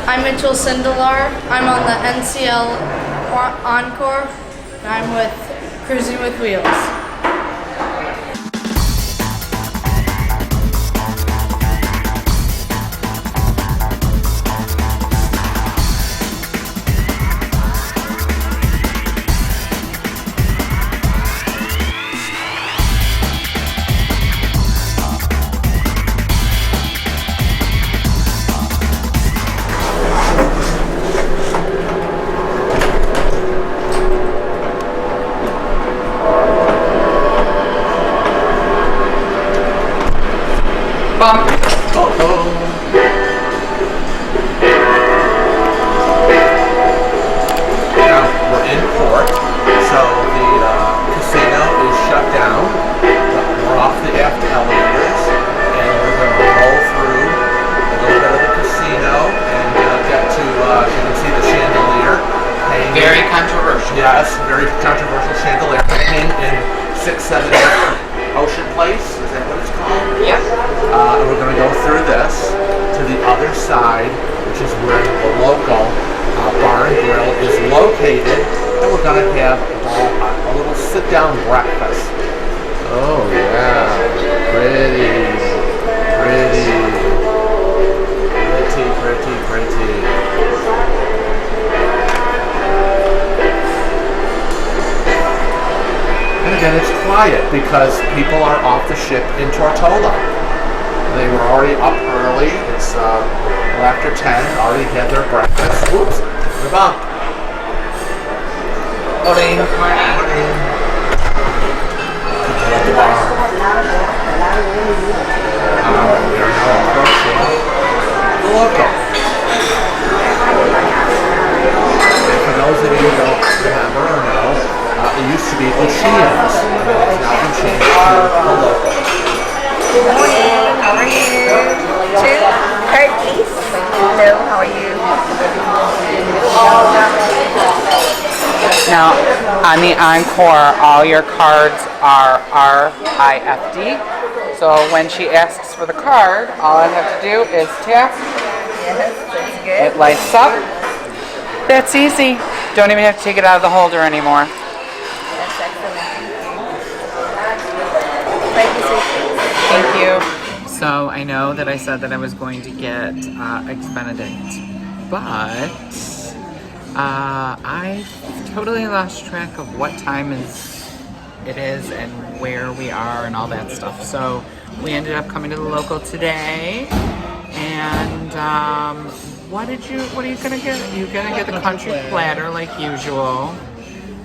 I'm Mitchell Sindelar. I'm on the NCL Encore. And I'm with Cruising with Wheels. Bump. Now we're in port, so the casino is shut down. We're off the aft elevators, and we're going to roll through a little bit of the casino and get to, you can see the chandelier hanging. Very controversial. Yes, very controversial chandelier hanging in 678 Ocean Place. Is that what it's called? Yep. And we're going to go through this to the other side, which is where the local bar and grill is located, and we're going to have a little sit-down breakfast. Oh yeah, pretty. And again, it's quiet because people are off the ship in Tortola. They were already up early. It's after 10. Already had their breakfast. Oops, the bump. Morning. Morning. People at the bar. We are now approaching the local. And for those of you who don't remember or know, it used to be Ocean's, and it has now been changed to the local. Good morning. How are you? Two turkeys. Hello. How are you? Now, on the Encore, all your cards are RIFD. So when she asks for the card, all I have to do is tap. Yes, that's good. It lights up. That's easy. Don't even have to take it out of the holder anymore. That's excellent. Thank you, sweetie. Thank you. So I know that I said that I was going to get Eggs Benedict, but I totally lost track of what time it is and where we are and all that stuff. So we ended up coming to the local today, and what are you gonna get? You're gonna get the country platter like usual.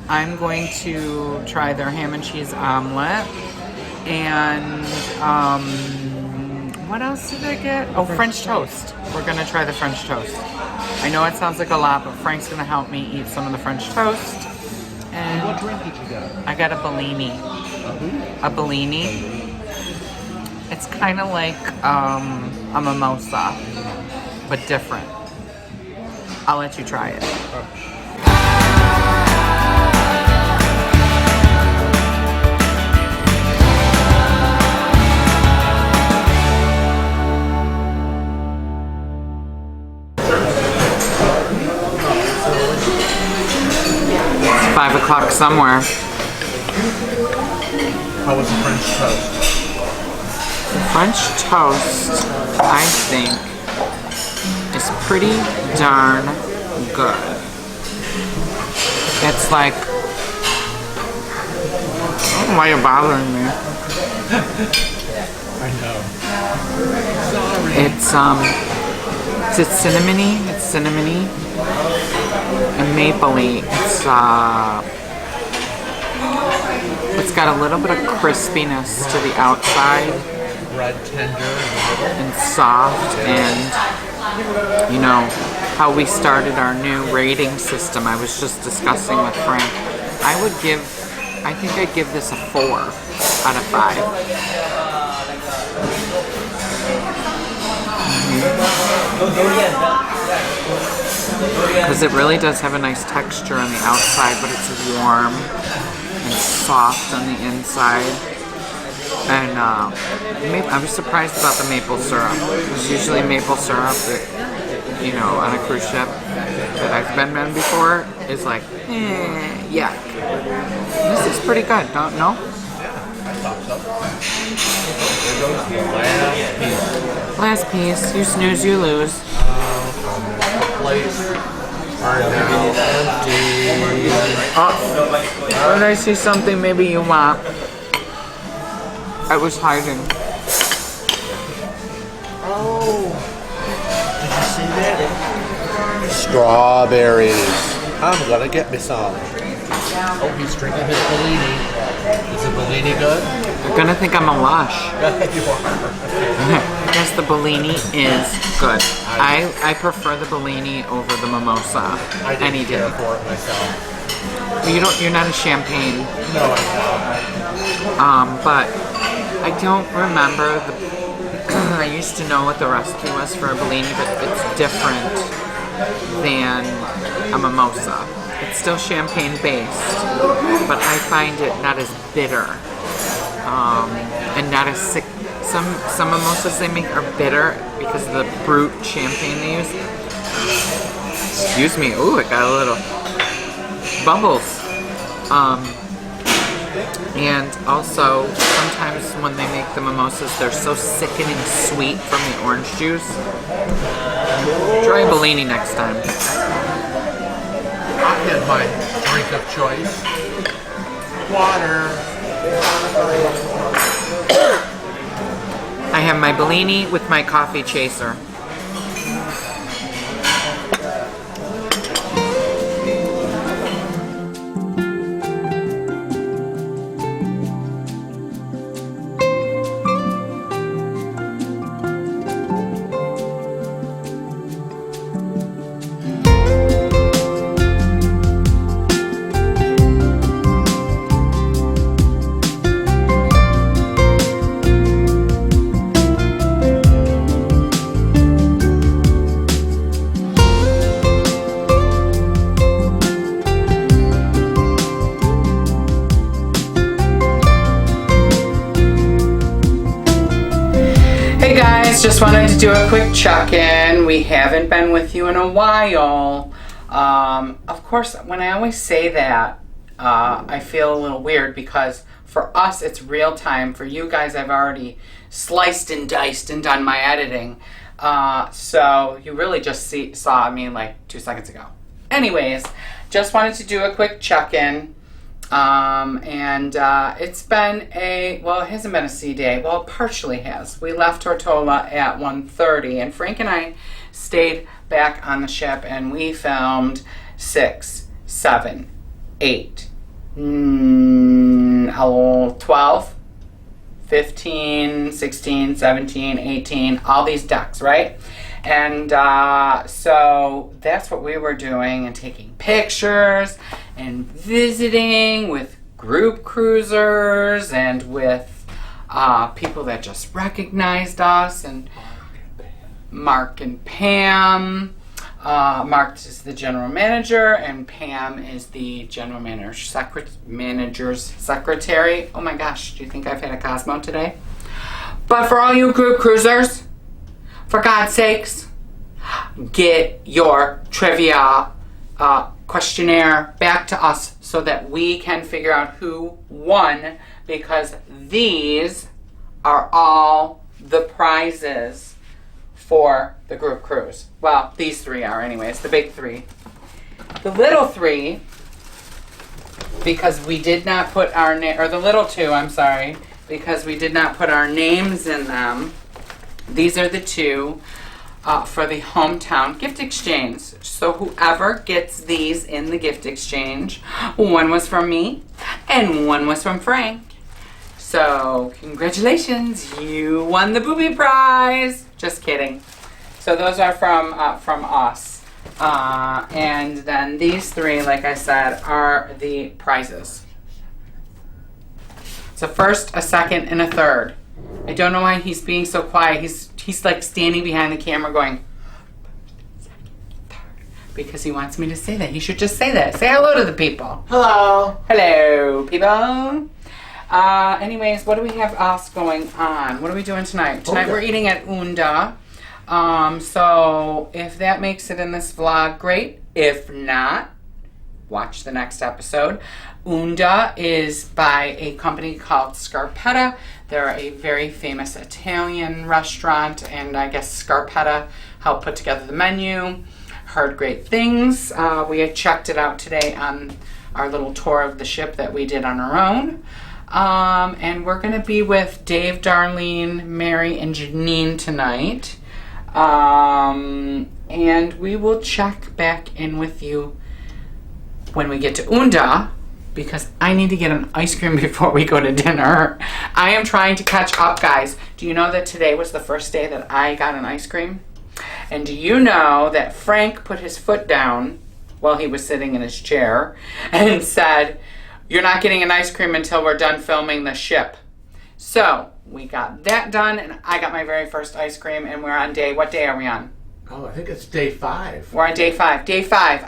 I'm going to try their ham and cheese omelet. And what else did I get? Oh, French toast. We're gonna try the French toast. I know it sounds like a lot, but Frank's gonna help me eat some of the French toast. And What drink did you get? I got a Bellini. A Bellini. It's kind of like a mimosa, but different. I'll let you try it. It's 5 o'clock somewhere. How was the French toast? French toast, I think, is pretty darn good. It's like, oh, why are you bothering me? I know. Is it cinnamony? It's cinnamony and mapley. It's got a little bit of crispiness to the outside. Bread tender And soft, and you know how we started our new rating system. I was just discussing with Frank. I think I'd give this a 4 out of 5. Because it really does have a nice texture on the outside, but it's warm and soft on the inside. And I was surprised about the maple syrup. Because usually maple syrup, you know, on a cruise ship that I've been on before is like, yuck. This is pretty good, don't know? I thought so. There goes the last piece. Last piece, you snooze, you lose. The plates are now empty. Oh, did I see something maybe you want? I was hiding. Oh, did you see that? Strawberries. I'm gonna get me some. Oh, he's drinking his Bellini. Is the Bellini good? You're gonna think I'm a lush. You are. Yes, the Bellini is good. I prefer the Bellini over the mimosa I any didn't day. care for it myself. You're not a champagne. No, I'm not. But I don't remember I used to know what the recipe was for a Bellini, but it's different than a mimosa. It's still champagne based, but I find it not as bitter, and not as sick. Some mimosas they make are bitter because of the brut champagne they use. Excuse me. Ooh, it got a little bubbles. And also, sometimes when they make the mimosas, they're so sickening sweet from the orange juice. Try a Bellini next time. I had my drink of choice. Water. I have my Bellini with my coffee chaser. Hey guys, just wanted to do a quick check-in. We haven't been with you in a while. Of course, when I always say that, I feel a little weird because for us it's real time. For you guys, I've already sliced and diced and done my editing. So you really just saw me like 2 seconds ago. Anyways, just wanted to do a quick check-in. It's been well, it hasn't been a sea day. Well, it partially has. We left Tortola at 1:30, and Frank and I stayed back on the ship, and we filmed 6, 7, 8, 12, 15, 16, 17, 18, all these decks, right? And so that's what we were doing, and taking pictures and visiting with group cruisers and with people that just recognized us, and Mark and Pam. Mark is the general manager and Pam is the general manager's secretary. Oh my gosh, do you think I've had a Cosmo today? But for all you group cruisers, for God's sakes, get your trivia questionnaire back to us so that we can figure out who won, because these are all the prizes for the group cruise. Well, these 3 are anyways, the big 3. The little 3, because we did not put our name, or the little 2, I'm sorry, because we did not put our names in them. These are the 2 for the hometown gift exchange. So whoever gets these in the gift exchange, one was from me and one was from Frank. So congratulations, you won the booby prize. Just kidding. So those are from us. And then these 3, like I said, are the prizes. It's a first, a second, and a third. I don't know why he's being so quiet. He's like standing behind the camera going, because he wants me to say that. He should just say that. Say hello to the people. Hello. Hello, people. Anyways, what do we have else going on? What are we doing tonight? Tonight we're eating at Unda. So if that makes it in this vlog, great. If not, watch the next episode. Unda is by a company called Scarpetta. They're a very famous Italian restaurant, and I guess Scarpetta helped put together the menu. Heard great things. We had checked it out today on our little tour of the ship that we did on our own. And we're going to be with Dave, Darlene, Mary, and Janine tonight. And we will check back in with you when we get to Unda, because I need to get an ice cream before we go to dinner. I am trying to catch up, guys. Do you know that today was the first day that I got an ice cream? And do you know that Frank put his foot down while he was sitting in his chair and said, "You're not getting an ice cream until we're done filming the ship." So we got that done, and I got my very first ice cream, and we're on what day are we on? Oh, I think it's day 5. We're on day 5. Day 5.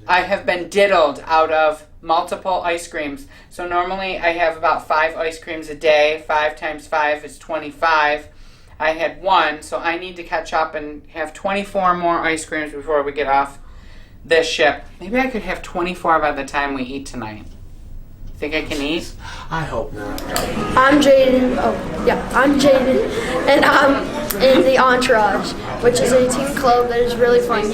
I have been diddled out of multiple ice creams. So normally I have about 5 ice creams a day. 5 times 5 is 25. I had 1, so I need to catch up and have 24 more ice creams before we get off this ship. Maybe I could have 24 by the time we eat tonight. Think I can eat? I hope not. I'm Jaden. I'm Jaden, and I'm in the Entourage, which is a team club that is really fun.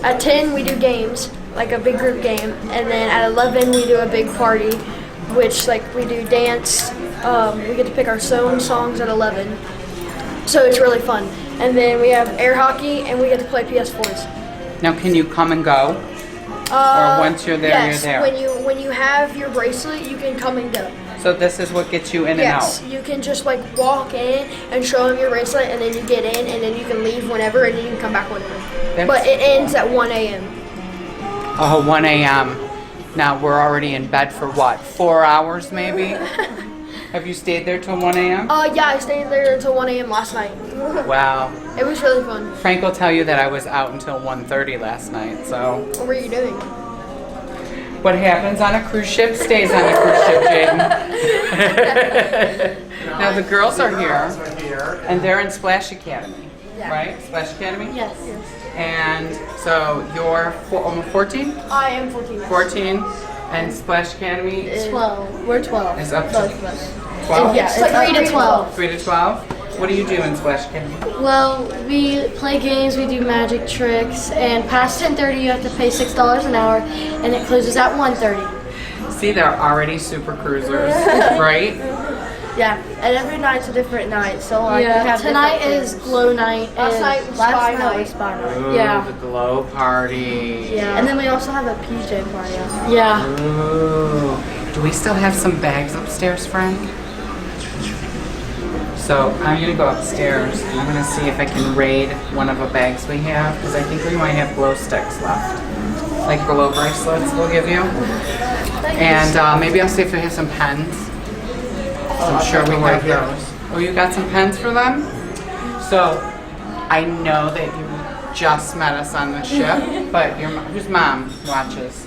At 10 we do games, like a big group game, and then at 11 we do a big party, which we do dance. We get to pick our own songs at 11, so it's really fun. And then we have air hockey, and we get to play PS4s. Now, can you come and go? Or once you're there, yes, you're there? when you have your bracelet, you can come and go. So this is what gets you in and out? Yes, you can just walk in and show them your bracelet, and then you get in, and then you can leave whenever, and then you can come back whenever. But it ends at 1 a.m. Oh, 1 a.m. Now, we're already in bed for what, 4 hours maybe? Have you stayed there till 1 a.m.? Yeah, I stayed there until 1 a.m. last night. Wow. It was really fun. Frank will tell you that I was out until 1:30 last night, so. What were you doing? What happens on a cruise ship stays on a cruise ship, Jaden. Now the girls are here, and they're in Splash Academy, right? Splash Academy? Yes. And so you're 14? I am 14. 14, and Splash Academy is 12. We're 12. Is up to both of us. 12? Yeah, it's 3 to 12. 3 to 12? What do you do in Splash Academy? Well, we play games, we do magic tricks, and past 10:30 you have to pay $6 an hour, and it closes at 1:30. See, they're already super cruisers, right? Yeah, and every night's a different night, so Tonight is glow night. Last night was spy night. Ooh, Yeah. the glow party. Yeah. And then we also have a PJ party. Yeah. Ooh. Do we still have some bags upstairs, Frank? So I'm gonna go upstairs and I'm gonna see if I can raid one of the bags we have, because I think we might have glow sticks left. Like glow bracelets we'll give you. And maybe I'll see if we have some pens. I'm sure we have those. Oh, you got some pens for them? So I know that you just met us on the ship, but whose mom watches?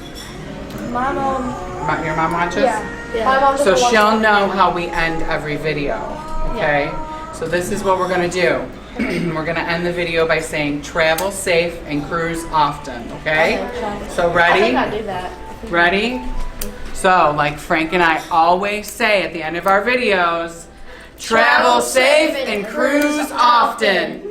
My mom. Your mom watches? Yeah. My mom So she'll know how we end every video, okay? So this is what we're gonna do. We're gonna end the video by saying travel safe and cruise often, okay? So ready? I do that. Ready? So like Frank and I always say at the end of our videos, travel safe and cruise often.